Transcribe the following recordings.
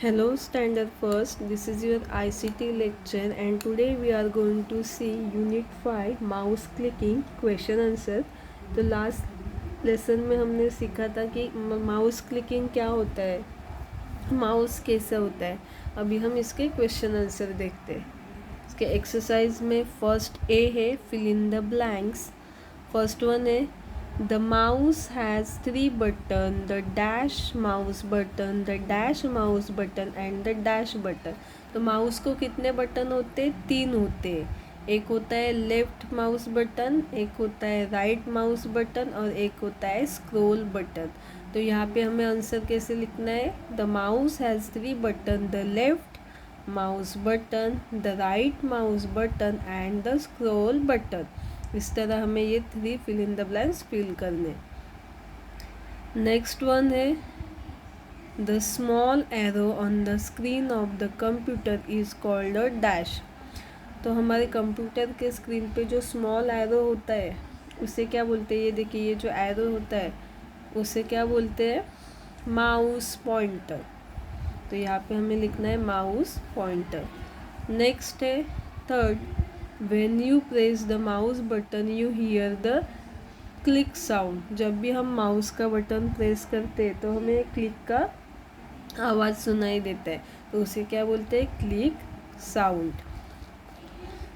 Hello Standard First, this is your ICT lecture and today we are going to see Unit 5 Mouse Clicking Question Answer। तो last lesson में हमने सीखा था कि mouse clicking क्या होता है, माउस कैसे होता है। अभी हम इसके क्वेश्चन आंसर देखते हैं। इसके एक्सरसाइज में फर्स्ट ए है fill in the blanks. First one है the mouse has 3 button, the dash mouse button, the dash mouse button and the dash button। तो माउस को कितने बटन होते, 3 होते। एक होता है लेफ्ट माउस बटन, एक होता है राइट माउस बटन और एक होता है स्क्रॉल बटन। तो यहाँ पे हमें आंसर कैसे लिखना है, the mouse has 3 button, the left mouse button, the right mouse button and the scroll button. इस तरह हमें ये 3 fill in the blanks fill करने। नेक्स्ट वन है the small arrow on the screen of the computer is called a dash. तो हमारे computer के screen पे जो स्मॉल एरो होता है उसे क्या बोलते हैं, ये देखिए ये जो एरो होता है उसे क्या बोलते हैं, माउस पॉइंटर। तो यहाँ पे हमें लिखना है माउस पॉइंटर। नेक्स्ट है third, when you press the mouse button you hear the click sound। जब भी हम माउस का बटन प्रेस करते हैं तो हमें क्लिक का आवाज़ सुनाई देता है, तो उसे क्या बोलते हैं, क्लिक साउंड।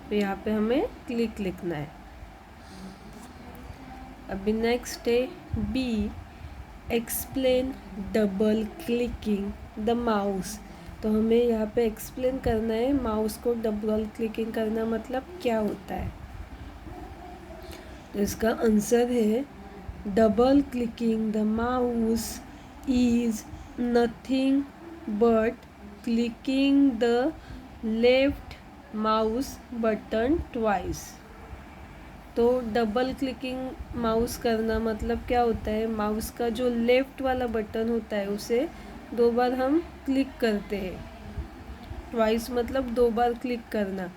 तो यहाँ पे हमें क्लिक लिखना है। अभी नेक्स्ट है B, explain double clicking the mouse. तो हमें यहाँ पे एक्सप्लेन करना है माउस को डबल क्लिकिंग करना मतलब क्या होता है। तो इसका आंसर है double clicking the mouse is nothing but clicking the left mouse button twice. तो डबल क्लिकिंग माउस करना मतलब क्या होता है, माउस का जो लेफ्ट वाला बटन होता है उसे 2 बार हम क्लिक करते हैं। ट्वाइस मतलब 2 बार क्लिक करना,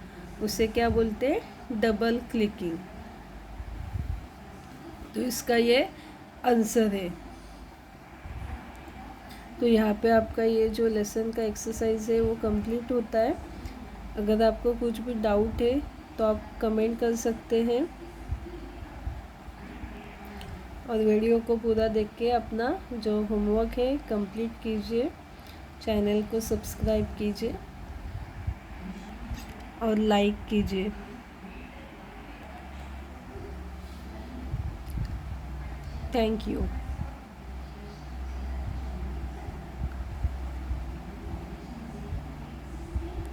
उसे क्या बोलते हैं, डबल क्लिकिंग। तो इसका ये आंसर है। तो यहाँ पे आपका ये जो लेसन का एक्सरसाइज है वो कंप्लीट होता है। अगर आपको कुछ भी डाउट है तो आप कमेंट कर सकते हैं और वीडियो को पूरा देख के अपना जो होमवर्क है कंप्लीट कीजिए। चैनल को सब्सक्राइब कीजिए और लाइक कीजिए। Thank you.